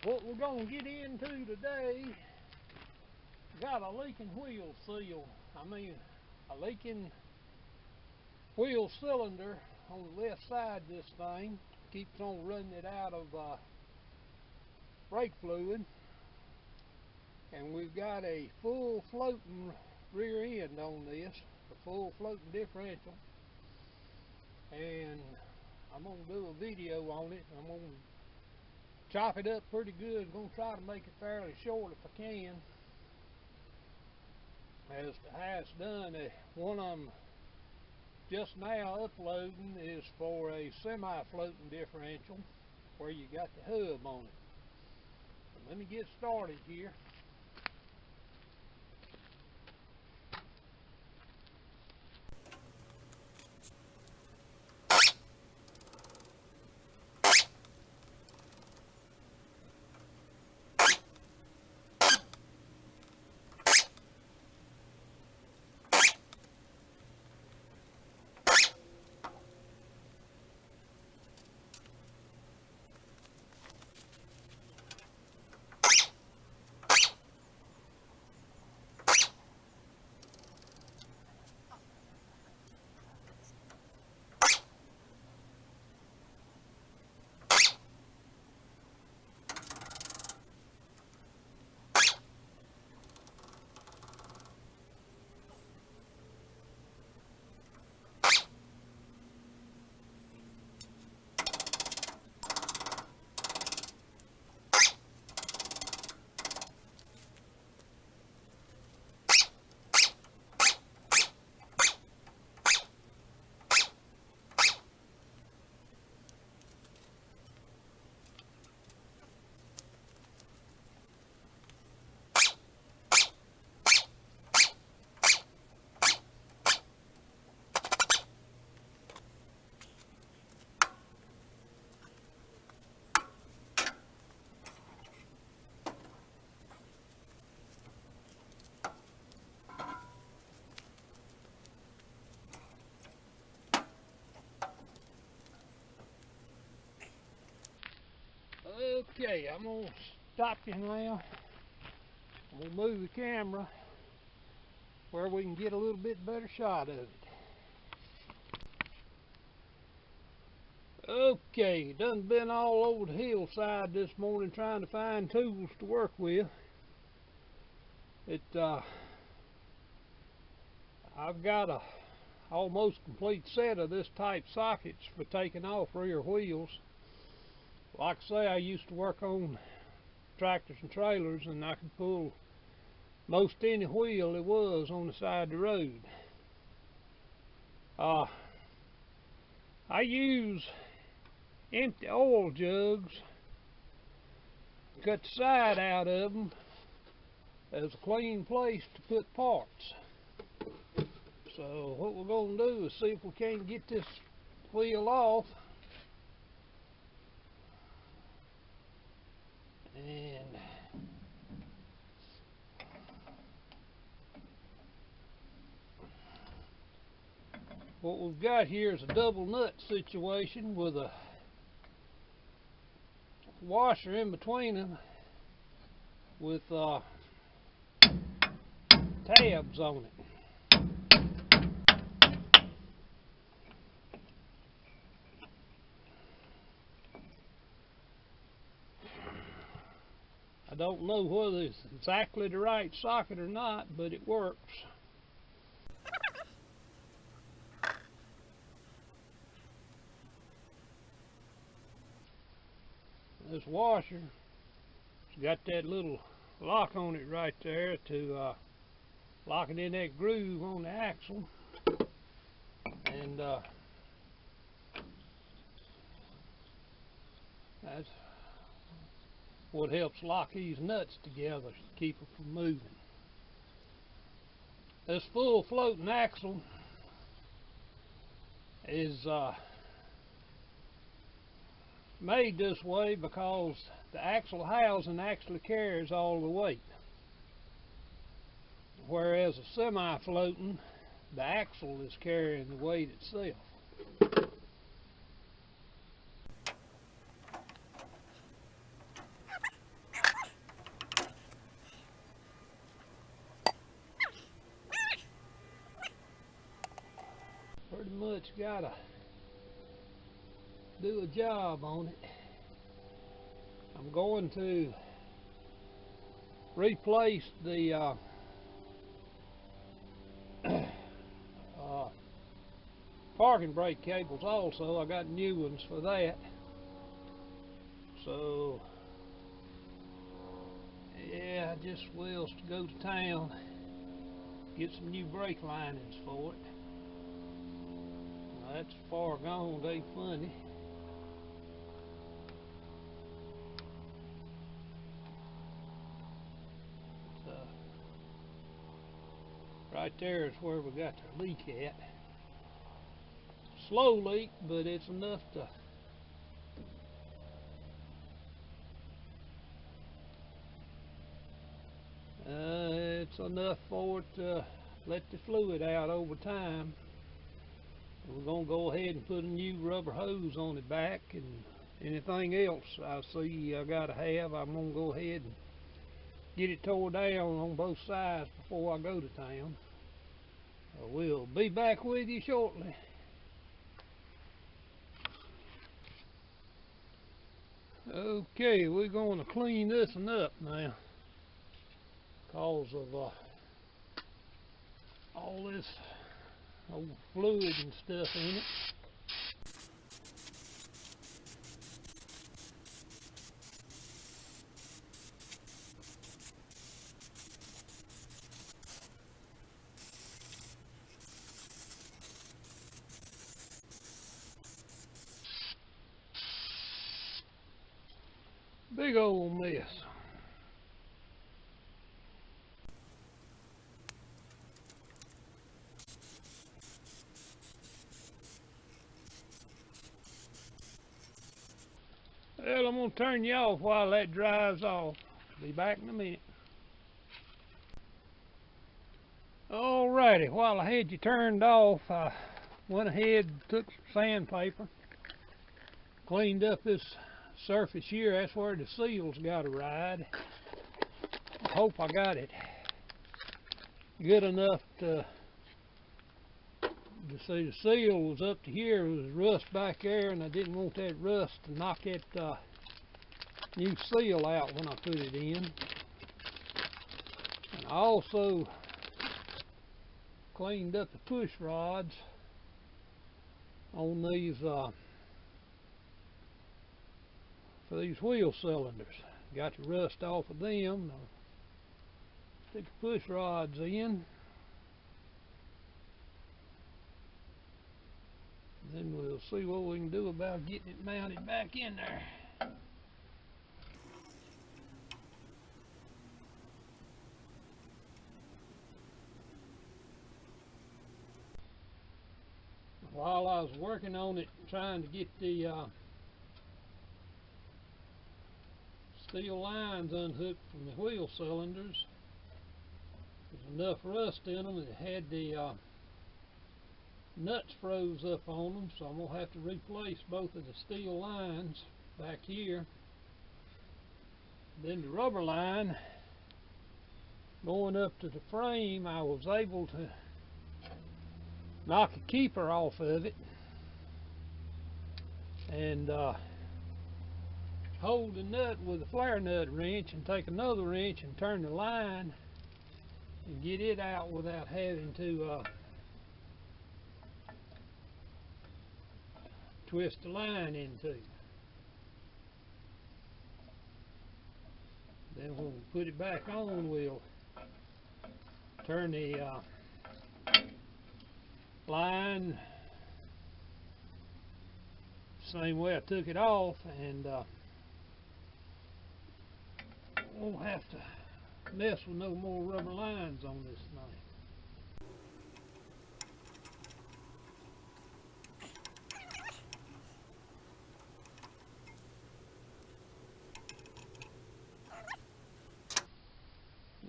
What we're going to get into today, got a leaking wheel seal. A leaking wheel cylinder on the left side of this thing. Keeps on running it out of brake fluid. And we've got a full floating rear end on this, a full floating differential. And I'm going to do a video on it. I'm going to chop it up pretty good. I'm going to try to make it fairly short if I can. As to how it's done, one of them just now uploading is for a semi-floating differential where you got the hub on it. So let me get started here. Okay, I'm going to stop you now. I'm going to move the camera where we can get a little bit better shot of it. Okay, done been all over the hillside this morning trying to find tools to work with. I've got a almost complete set of this type sockets for taking off rear wheels. Like I say, I used to work on tractors and trailers, and I could pull most any wheel it was on the side of the road. I use empty oil jugs, cut the side out of them as a clean place to put parts. So what we're going to do is see if we can get this wheel off. And what we've got here is a double nut situation with a washer in between them with tabs on it. I don't know whether it's exactly the right socket or not, but it works. This washer, it's got that little lock on it right there to lock it in that groove on the axle. And that's what helps lock these nuts together to keep them from moving. This full floating axle is made this way because the axle housing actually carries all the weight, whereas a semi-floating, the axle is carrying the weight itself. much gotta do a job on it. I'm going to replace the parking brake cables also. I got new ones for that. So yeah, I just will go to town, get some new brake linings for it. Now, that's far gone, it ain't funny. Right there is where we got the leak at. Slow leak, but it's enough to it's enough for it to let the fluid out over time. We're going to go ahead and put a new rubber hose on it back, and anything else I see I got to have, I'm going to go ahead and get it tore down on both sides before I go to town. We'll be back with you shortly. Okay, we're going to clean this one up now because of all this old fluid and stuff in it. Big old mess. Well, I'm going to turn you off while that dries off. Be back in a minute. Alrighty, while I had you turned off, I went ahead and took some sandpaper, cleaned up this surface here. That's where the seal's got to ride. I hope I got it good enough to see the seal was up to here. There was rust back there, and I didn't want that rust to knock that new seal out when I put it in. And I also cleaned up the push rods on these for these wheel cylinders. Got the rust off of them. I'll stick the push rods in. Then we'll see what we can do about getting it mounted back in there. While I was working on it, trying to get the steel lines unhooked from the wheel cylinders, there's enough rust in them, and it had the nuts froze up on them, so I'm going to have to replace both of the steel lines back here. Then the rubber line going up to the frame, I was able to knock a keeper off of it and hold the nut with a flare nut wrench and take another wrench and turn the line and get it out without having to twist the line into. Then when we put it back on, we'll turn the line same way I took it off, and won't have to mess with no more rubber lines on this thing.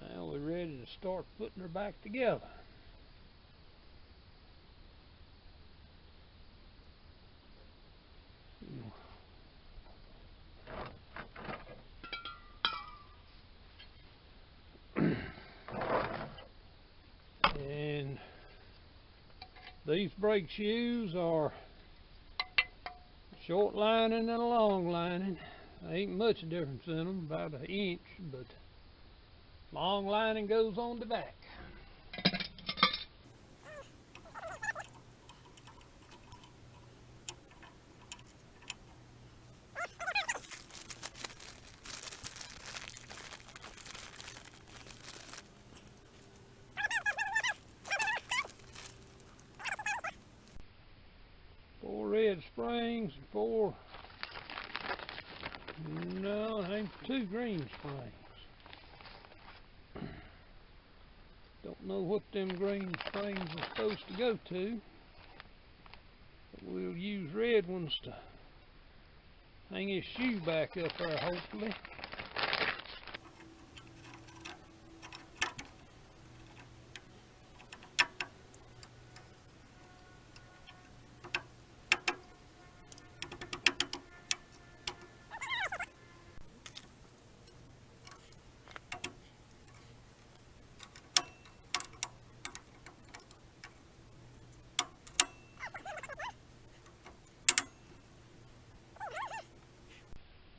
Now we're ready to start putting her back together. And These brake shoes are short lining and a long lining. There ain't much difference in them, about an inch, but long lining goes on the back. Four red springs and four, no, I think two green springs. Don't know what them green springs are supposed to go to, but we'll use red ones to hang his shoe back up there, hopefully.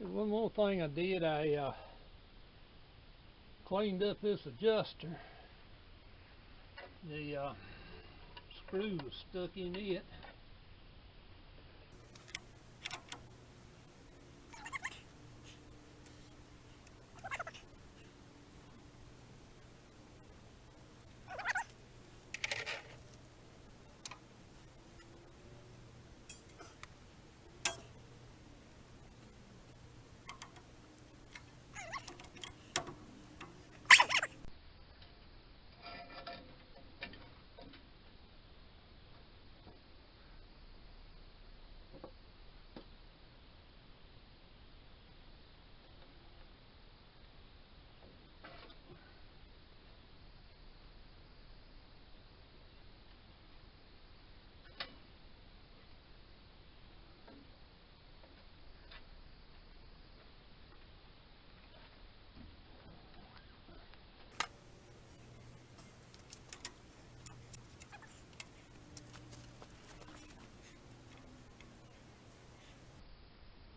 One more thing I did, I cleaned up this adjuster. The screw was stuck in it.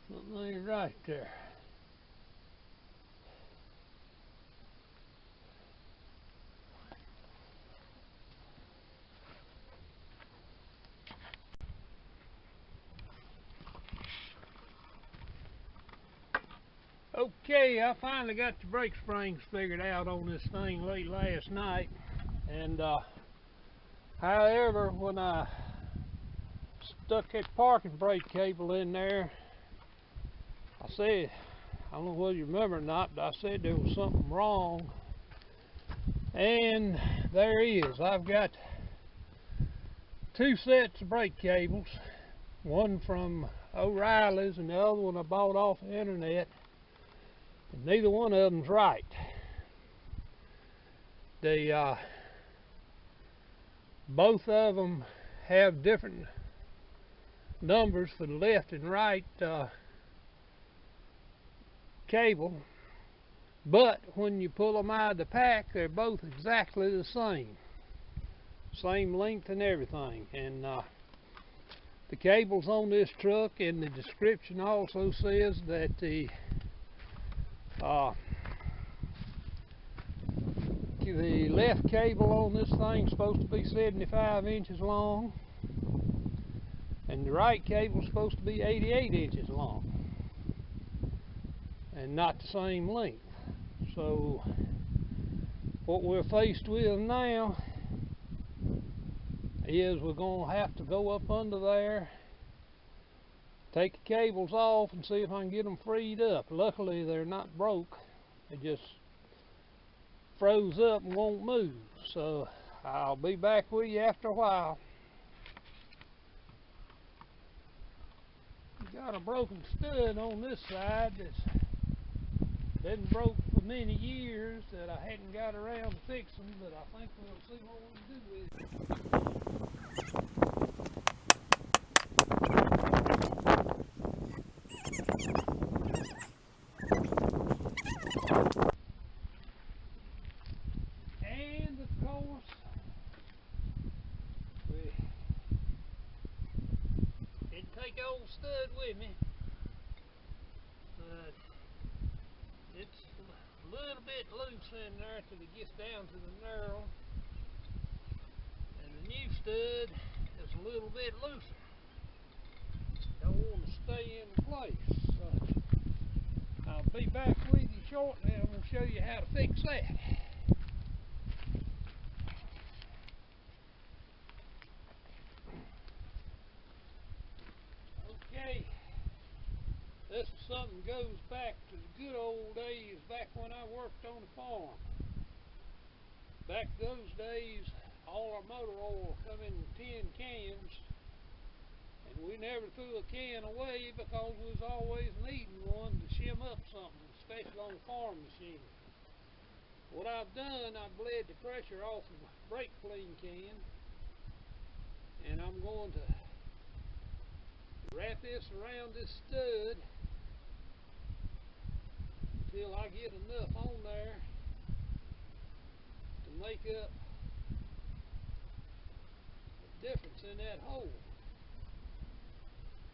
Something ain't right there. Okay, I finally got the brake springs figured out on this thing late last night, and however, when I stuck that parking brake cable in there, I said, I don't know whether you remember or not, but I said there was something wrong, and there is. I've got two sets of brake cables, one from O'Reilly's and the other one I bought off the internet, and neither one of them's right. They both of them have different numbers for the left and right cable, but when you pull them out of the pack, they're both exactly the same length and everything. And the cables on this truck, and the description also says that the left cable on this thing is supposed to be 75 inches long, and the right cable is supposed to be 88 inches long, and not the same length. So what we're faced with now is we're going to have to go up under there, take the cables off, and see if I can get them freed up. Luckily they're not broke, they just froze up and won't move. So I'll be back with you after a while. Got a broken stud on this side that's been broke for many years that I hadn't got around to fixing, but I think we'll see what we can do with it. And of course, we take the old stud with me, but it's a little bit loose in there till it gets down to the knurl, and the new stud is a little bit looser. Don't want to stay in place. So I'll be back with you shortly and I'm going to show you how to fix that. Okay, this is something that goes back to the good old days back when I worked on the farm. Back those days, all our motor oil come in tin cans, and we never threw a can away because we was always needing one to shim up something, especially on the farm machine. What I've done, I've bled the pressure off of a brake clean can, and I'm going to wrap this around this stud until I get enough on there to make up the difference in that hole.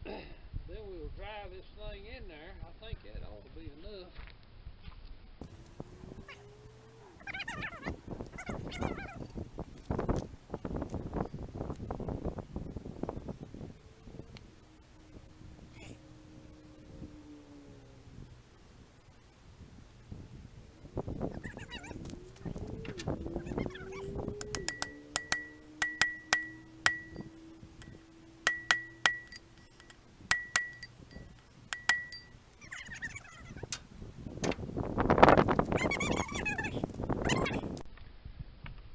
Then we'll drive this thing in there. I think that ought to be enough.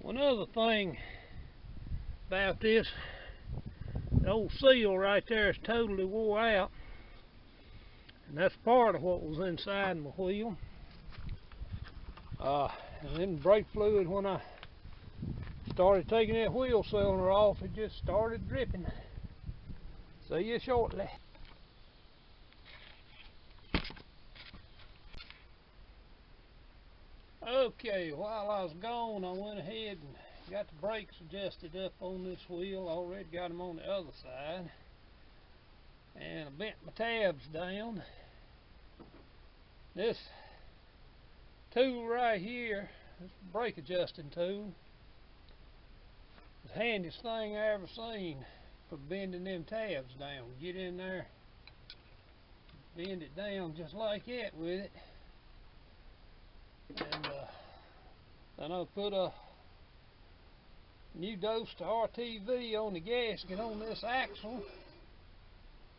One other thing about this, the old seal right there is totally wore out, and that's part of what was inside my wheel. And then brake fluid, when I started taking that wheel cylinder off, it just started dripping. See you shortly. Okay, while I was gone, I went ahead and got the brakes adjusted up on this wheel. Already got them on the other side, and I bent my tabs down. This tool right here, this brake adjusting tool, is the handiest thing I ever seen for bending them tabs down. Get in there, bend it down just like that with it, and then I'll put a new dose to RTV on the gasket on this axle.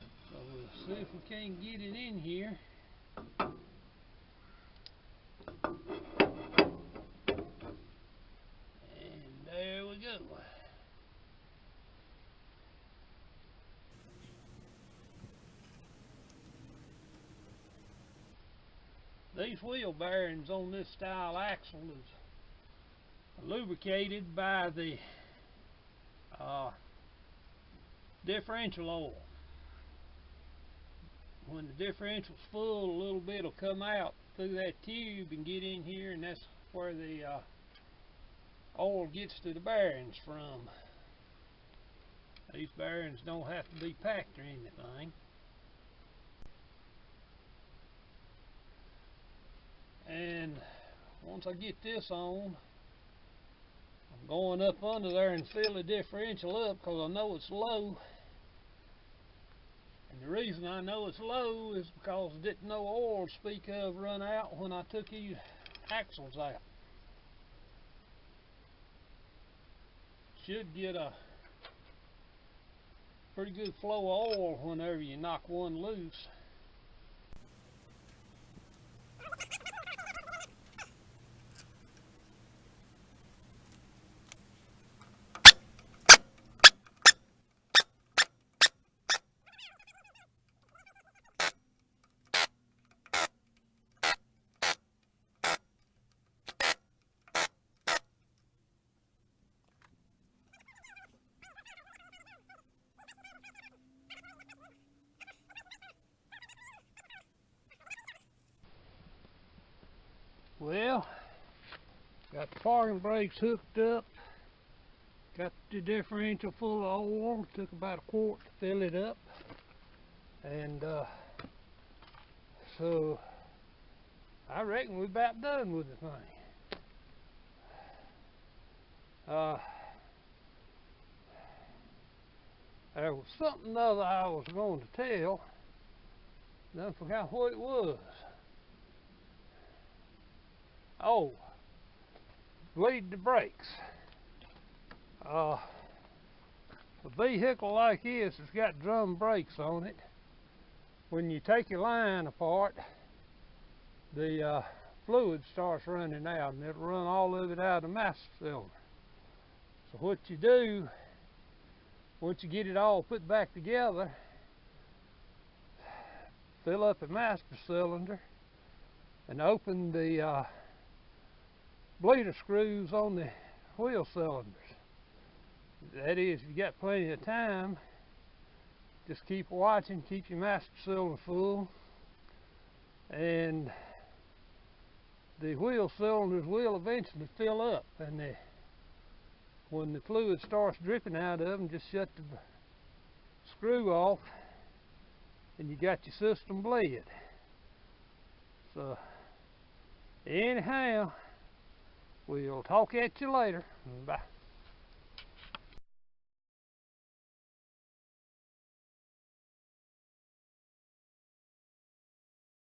So we'll see if we can get it in here. And there we go. These wheel bearings on this style axle is lubricated by the differential oil. When the differential's full, a little bit will come out through that tube and get in here, and that's where the oil gets to the bearings from. These bearings don't have to be packed or anything. And once I get this on, I'm going up under there and fill the differential up because I know it's low. And the reason I know it's low is because I didn't know oil to speak of run out when I took these axles out. Should get a pretty good flow of oil whenever you knock one loose. Well, got the parking brakes hooked up, got the differential full of oil. Took about a quart to fill it up. And so I reckon we're about done with the thing. There was something other I was going to tell. Then forgot what it was. Oh, bleed the brakes. A vehicle like this has got drum brakes on it. When you take your line apart, the fluid starts running out, and it'll run all of it out of the master cylinder. So what you do, once you get it all put back together, fill up the master cylinder and open the bleeder screws on the wheel cylinders. That is, if you got plenty of time, just keep watching, keep your master cylinder full, and the wheel cylinders will eventually fill up. And when the fluid starts dripping out of them, just shut the screw off, and you got your system bled. So anyhow, we'll talk at you later. Bye.